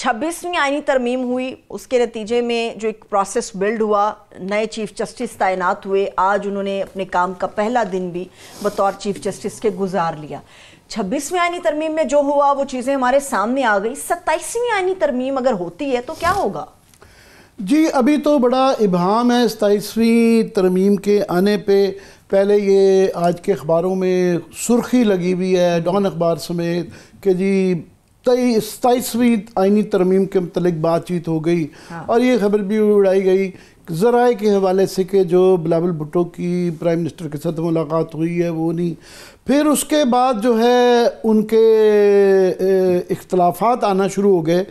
26ویں آئینی ترمیم ہوئی، اس کے نتیجے میں جو ایک پروسیس بلڈ ہوا، نئے چیف جسٹس تعینات ہوئے، آج انہوں نے اپنے کام کا پہلا دن بھی بطور چیف جسٹس کے گزار لیا۔ 26ویں آئینی ترمیم میں جو ہوا وہ چیزیں ہمارے سامنے آ گئی، 27ویں آئینی ترمیم اگر ہوتی ہے تو کیا ہوگا؟ جی ابھی تو بڑا ابہام ہے 27ویں ترمیم کے آنے پہ۔ پہلے یہ آج کے اخباروں میں سرخی لگی ہوئی ہے، ڈان اخبار سمیت، کہ جی 27ویں آئینی ترمیم کے متعلق بات چیت ہو گئی، اور یہ خبر بھی اڑائی گئی ذرائع کے حوالے سے کہ جو بلاول بھٹو کی پرائم منسٹر کے ساتھ ملاقات ہوئی ہے وہ نہیں۔ پھر اس کے بعد جو ہے ان کے اختلافات آنا شروع ہو گئے،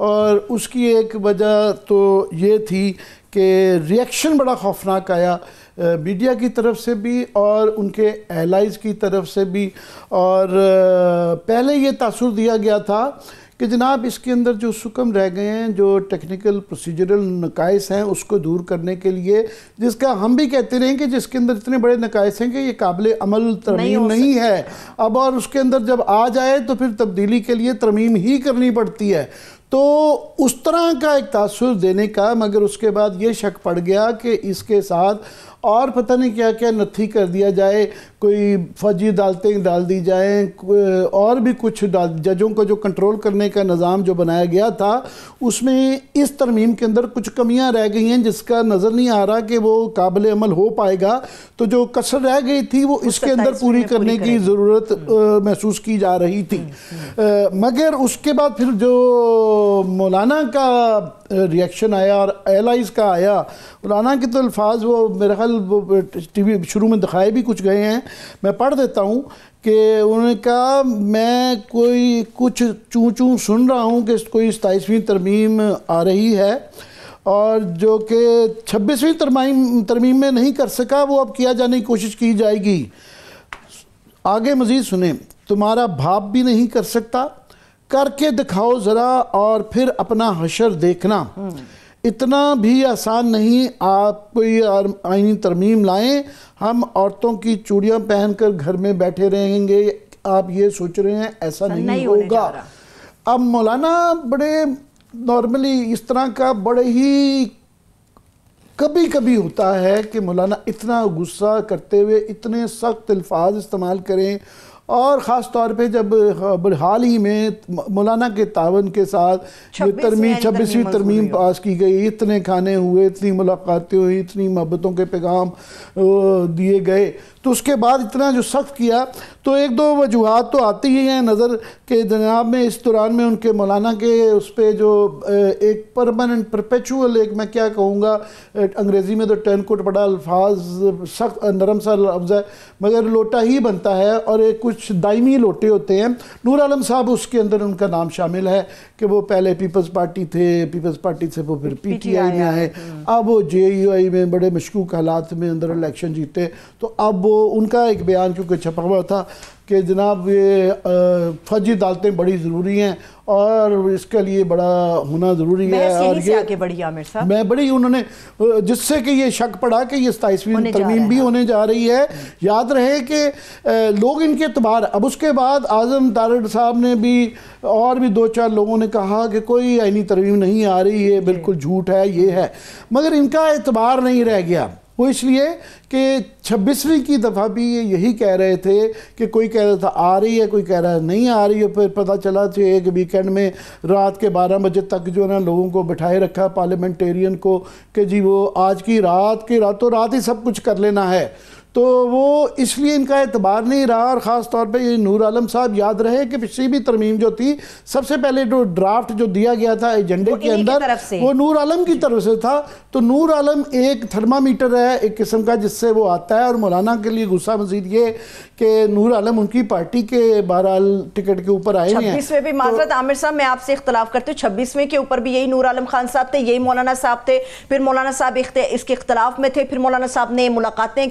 اور اس کی ایک وجہ تو یہ تھی کہ ریئیکشن بڑا خوفناک آیا میڈیا کی طرف سے بھی اور ان کے ایلائز کی طرف سے بھی۔ اور پہلے یہ تاثر دیا گیا تھا کہ جناب اس کے اندر جو سکم رہ گئے ہیں، جو ٹیکنیکل پروسیجرل نقائص ہیں، اس کو دور کرنے کے لیے، جس کا ہم بھی کہتے رہے ہیں کہ جس کے اندر اتنے بڑے نقائص ہیں کہ یہ قابل عمل ترمیم نہیں ہے اب، اور اس کے اندر جب آ جائے تو پھر تبدیلی کے لیے ترمیم ہی کرنی پڑتی ہے، تو اس طرح کا ایک تاثر دینے کا۔ مگر اس کے بعد یہ شک پڑ گیا کہ اس کے ساتھ اور پتہ نہیں کیا کیا نتھی کر دیا جائے، کوئی فوجی عدالتیں ڈال دی جائیں، اور بھی کچھ ججوں کو جو کنٹرول کرنے کا نظام جو بنایا گیا تھا اس میں اس ترمیم کے اندر کچھ کمیاں رہ گئی ہیں جس کا نظر نہیں آ رہا کہ وہ قابل عمل ہو پائے گا، تو جو کسر رہ گئی تھی وہ اس کے اندر پوری کرنے کی ضرورت محسوس کی جا رہی تھی۔ مگر اس کے بعد پھر جو مولانا کا ریئیکشن آیا اور ایلائز کا آیا، مولانا کے تو الفاظ وہ میرے خیال ٹی وی شروع میں دکھائے بھی کچھ گئے ہیں، میں پڑھ دیتا ہوں کہ انہوں نے کہا میں کوئی کچھ چوں چوں سن رہا ہوں کہ کوئی 27ویں ترمیم آ رہی ہے، اور جو کہ 26ویں ترمیم میں نہیں کر سکا وہ اب کیا جانے کی کوشش کی جائے گی۔ آگے مزید سنیں، تمہارا باپ بھی نہیں کر سکتا، کر کے دکھاؤ ذرا اور پھر اپنا حشر دیکھنا، اتنا بھی آسان نہیں آپ کوئی آئینی ترمیم لائیں، ہم عورتوں کی چوڑیاں پہن کر گھر میں بیٹھے رہیں گے، آپ یہ سوچ رہے ہیں ایسا نہیں ہوگا۔ اب مولانا بڑے نارملی اس طرح کا بڑے ہی کبھی کبھی ہوتا ہے کہ مولانا اتنا غصہ کرتے ہوئے اتنے سخت الفاظ استعمال کریں، اور خاص طور پہ جب حال ہی میں مولانا کے تعاون کے ساتھ یہ 26ویں ترمیم پاس کی گئی، اتنے کھانے ہوئے، اتنی ملاقاتیں ہوئی، اتنی محبتوں کے پیغام دیے گئے، تو اس کے بعد اتنا جو سخت کیا، تو ایک دو وجوہات تو آتی ہی ہیں نظر کہ جناب میں اس دوران میں ان کے مولانا کے اس پہ جو ایک پرماننٹ پرپیچول، ایک میں کیا کہوں گا انگریزی میں تو ٹین کوٹ بڑا الفاظ سخت نرم سا لفظ ہے مگر لوٹا ہی بنتا ہے، اور ایک کچھ دائمی لوٹے ہوتے ہیں۔ نور عالم صاحب اس کے اندر ان کا نام شامل ہے کہ وہ پہلے پیپلز پارٹی تھے، پیپلز پارٹی سے وہ پھر پی ٹی آئی میں آئے، اب وہ جے یو آئی میں بڑے مشکوک حالات میں اندر الیکشن جیتے، تو اب وہ ان کا ایک بیان کیونکہ چھپا ہوا تھا کہ جناب یہ فوجی عدالتیں بڑی ضروری ہیں اور اس کے لیے بڑا ہونا ضروری ہے، اور یہ میں بڑی انہوں نے جس سے کہ یہ شک پڑا کہ یہ 27ویں ترمیم بھی ہونے جا رہی ہے۔ یاد رہے کہ لوگ ان کے اعتبار، اب اس کے بعد اعظم تارڑ صاحب نے بھی اور بھی دو چار لوگوں نے کہا کہ کوئی آئینی ترمیم نہیں آ رہی ہے، بالکل جھوٹ ہے، یہ ہے، مگر ان کا اعتبار نہیں رہ گیا۔ وہ اس لیے کہ 26ویں کی دفعہ بھی یہ یہی کہہ رہے تھے کہ کوئی کہہ رہا تھا آ رہی ہے، کوئی کہہ رہا ہے نہیں آ رہی ہے، پھر پتہ چلا کہ ایک ویکینڈ میں رات کے 12 بجے تک جو ہے نا لوگوں کو بٹھائے رکھا پارلیمنٹیرین کو کہ جی وہ آج کی راتوں رات ہی سب کچھ کر لینا ہے، تو وہ اس لیے ان کا اعتبار نہیں رہا۔ اور خاص طور پہ یہ نور عالم صاحب یاد رہے کہ پچھلی بھی ترمیم جو تھی سب سے پہلے جو ڈرافٹ جو دیا گیا تھا ایجنڈے کے اندر وہ نور عالم کی طرف سے تھا، تو نور عالم ایک تھرمامیٹر ہے ایک قسم کا جس سے وہ آتا ہے، اور مولانا کے لیے غصہ مزید یہ کہ نور عالم ان کی پارٹی کے بہرحال ٹکٹ کے اوپر آئے ہیں۔ 26ویں بھی معذرت عامر صاحب میں آپ سے اختلاف کرتے ہوں، 26ویں کے اوپر بھی یہی نور عالم خان صاحب تھے، یہی مولانا صاحب تھے، پھر مولانا صاحب اس کے اختلاف میں تھے، پھر مولانا صاحب نے ملاقاتیں